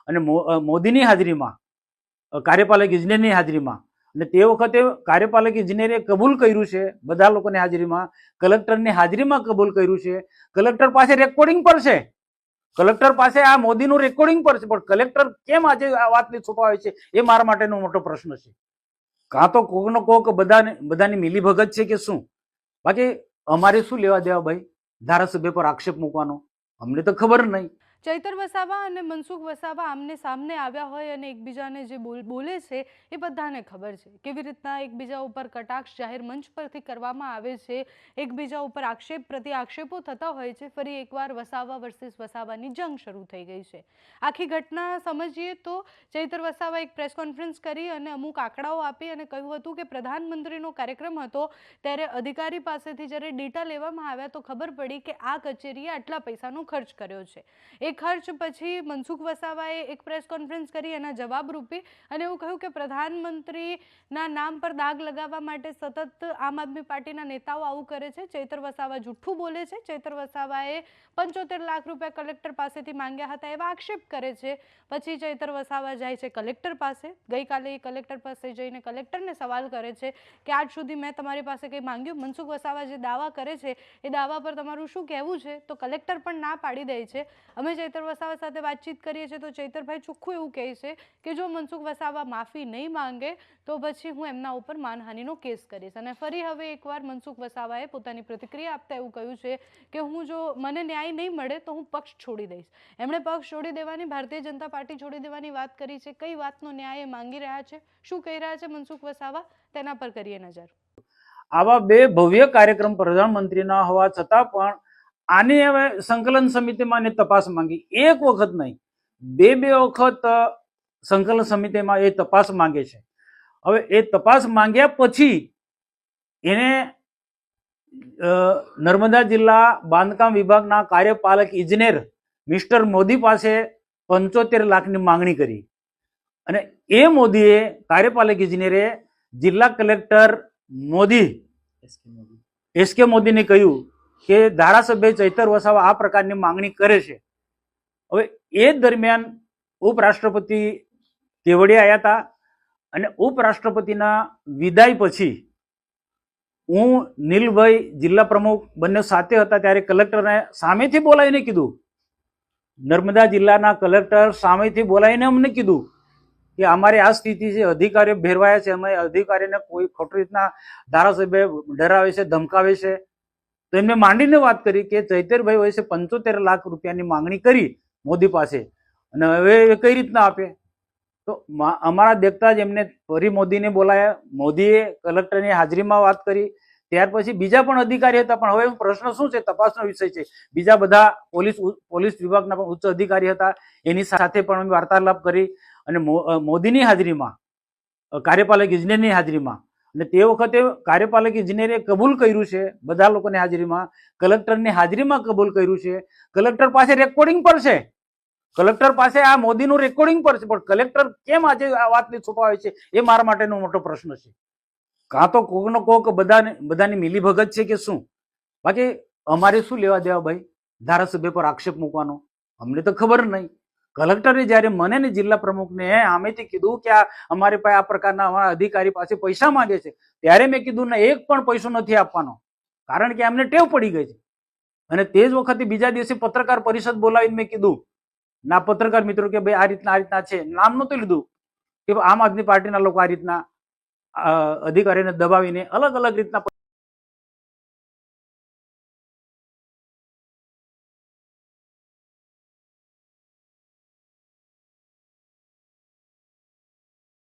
અને મોદીની હાજરીમાં, કાર્યપાલક ઇજનેરની હાજરીમાં, અને તે વખતે કાર્યપાલક ઇજનેરે કબૂલ કર્યું છે બધા લોકોની હાજરીમાં, કલેક્ટરની હાજરીમાં કબૂલ કર્યું છે. કલેક્ટર પાસે રેકોર્ડિંગ પર છે, કલેક્ટર પાસે આ મોદીનું રેકોર્ડિંગ પર છે, પણ કલેક્ટર કેમ આજે આ વાતને છુપાવે છે એ મારા માટેનો મોટો પ્રશ્ન છે. કાં તો કોકનો કોક બધાની મિલીભગત છે કે શું? બાકી અમારે શું લેવા દેવા ભાઈ ધારાસભ્ય પર આક્ષેપ મૂકવાનો? અમને તો ખબર નહીં. ચૈતર વસાવા અને મનસુખ વસાવા આમને સામને આવ્યા હોય અને એકબીજાને જે બોલે છે એ બધાને ખબર છે કેવી રીતના એકબીજા ઉપર કટાક્ષ જાહેર મંચ પરથી કરવામાં આવે છે, એકબીજા ઉપર આક્ષેપ પ્રતિ આક્ષેપો થતા હોય છે. ફરી એકવાર વસાવા વર્સિસ વસાવાની જંગ શરૂ થઈ ગઈ છે. આખી ઘટના સમજીએ તો ચૈતર વસાવા એક પ્રેસ કોન્ફરન્સ કરી અને અમુક આંકડાઓ આપી અને કહ્યું હતું કે પ્રધાનમંત્રીનો કાર્યક્રમ હતો ત્યારે અધિકારી પાસેથી જ્યારે ડેટા લેવામાં આવ્યા તો ખબર પડી કે આ કચેરીએ આટલા પૈસાનો ખર્ચ કર્યો છે. ખર્ચ પછી મનસુખ વસાવાએ એક પ્રેસ કોન્ફરન્સ કરી એના જવાબ રૂપી અને એવું કહ્યું કે પ્રધાનમંત્રીના નામ પર દાગ લગાવવા માટે સતત આમ આદમી પાર્ટીના નેતાઓ આવું કરે છે. ચૈતર વસાવા જૂઠું બોલે છે. ચૈતર વસાવાએ 75 લાખ રૂપિયા કલેક્ટર પાસેથી માંગ્યા હતા એવા આક્ષેપ કરે છે. પછી ચૈતર વસાવા જાય છે કલેક્ટર પાસે. ગઈકાલે કલેક્ટર પાસે જઈને કલેક્ટરને સવાલ કરે છે કે આજ સુધી મેં તમારી પાસે કંઈ માંગ્યું? મનસુખ વસાવા જે દાવા કરે છે એ દાવા પર તમારું શું કહેવું છે? તો કલેક્ટર પણ ના પાડી દે છે. અમે ચૈતર વસાવા સાથે વાતચીત કરીએ છીએ તો ચૈતરભાઈ ચોખ્ખું એવું કહે છે કે જો મનસુખ વસાવા માફી નહીં માંગે તો પછી હું એમના ઉપર માનહાનિનો કેસ કરીશ. અને ફરી હવે એકવાર મનસુખ વસાવાએ પોતાની પ્રતિક્રિયા આપતા એવું કહ્યું છે કે હું જો મને ન્યાય નહીં મળે તો હું પક્ષ છોડી દઈશ. એમણે પક્ષ છોડી દેવાની, ભારતીય જનતા પાર્ટી છોડી દેવાની વાત કરી છે. કઈ વાતનો ન્યાય માંગી રહ્યા છે, શું કહી રહ્યા છે મનસુખ વસાવા, તેના પર કરીએ નજર. આવા બે ભવ્ય કાર્યક્રમ પ્રધાનમંત્રીના હોવા છતાં પણ આની હવે સંકલન સમિતિમાં તપાસ માંગી. એક વખત નહીં, બે વખત સંકલન સમિતિમાં એ તપાસ માંગે છે. હવે એ તપાસ માંગ્યા પછી એને નર્મદા જિલ્લા બાંધકામ વિભાગના કાર્યપાલક ઇજનેર મિસ્ટર મોદી પાસે 75 લાખની માંગણી કરી અને એ મોદીએ, કાર્યપાલક ઇજનેરે જિલ્લા કલેક્ટર મોદી એસકે મોદીને કહ્યું કે ધારાસભ્ય ચૈતર વસાવા આ પ્રકારની માંગણી કરે છે. હવે એ દરમિયાન ઉપરાષ્ટ્રપતિ કેવડિયા આવ્યા હતા અને ઉપરાષ્ટ્રપતિના વિદાય પછી હું નીલભાઈ જિલ્લા પ્રમુખ બંને સાથે હતા ત્યારે કલેક્ટરને સામેથી બોલાવીને કીધું, નર્મદા જિલ્લાના કલેક્ટર સામેથી બોલાવીને અમને કીધું કે અમારી આ સ્થિતિ છે, અધિકારીઓ ભેરવાયા છે, અમે અધિકારીને કોઈ ખોટી રીતના ધારાસભ્ય ડરાવે છે, ધમકાવે છે. તો એમને માંડીને વાત કરી કે ચૈતરભાઈ વયસે 75 લાખ રૂપિયાની માંગણી કરી મોદી પાસે અને હવે એ કઈ રીતના આપે? તો અમારા દેખતા જ એમને ફરી મોદીને બોલાયા. મોદીએ કલેક્ટરની હાજરીમાં વાત કરી. ત્યાર પછી બીજા પણ અધિકારી હતા, પણ હવે પ્રશ્ન શું છે, તપાસનો વિષય છે. બીજા બધા પોલીસ વિભાગના પણ ઉચ્ચ અધિકારી હતા, એની સાથે પણ અમે વાર્તાલાપ કરી અને મોદીની હાજરીમાં, કાર્યપાલક ઇજનેરની હાજરીમાં, અને તે વખતે કાર્યપાલક ઇજનેરે કબૂલ કર્યું છે બધા લોકોની હાજરીમાં, કલેક્ટરની હાજરીમાં કબૂલ કર્યું છે. કલેક્ટર પાસે રેકોર્ડિંગ પર છે, કલેક્ટર પાસે આ મોદીનું રેકોર્ડિંગ પર છે, પણ કલેક્ટર કેમ આજે આ વાતને છુપાવે છે એ મારા માટેનો મોટો પ્રશ્ન છે. કાં તો કોકનો કોક બધાની મિલીભગત છે કે શું? બાકી અમારે શું લેવા દેવા ભાઈ ધારાસભ્ય પર આક્ષેપ મૂકવાનો? અમને તો ખબર નહીં. કલેક્ટરે જ્યારે મને ને જિલ્લા પ્રમુખને સામેથી કીધું કે આ અમારી પાસે આ પ્રકારના અમારા અધિકારી પાસે પૈસા માંગે છે, ત્યારે મેં કીધું ના, એક પણ પૈસો નથી આપવાનો, કારણ કે એમને ટેવ પડી ગઈ છે. અને તે જ વખતે બીજા દિવસે પત્રકાર પરિષદ બોલાવીને મેં કીધું ના પત્રકાર મિત્રો કે ભાઈ આ રીતના છે, નામ નહોતું લીધું કે આમ આદમી પાર્ટીના લોકો આ રીતના અધિકારીને દબાવીને અલગ અલગ રીતના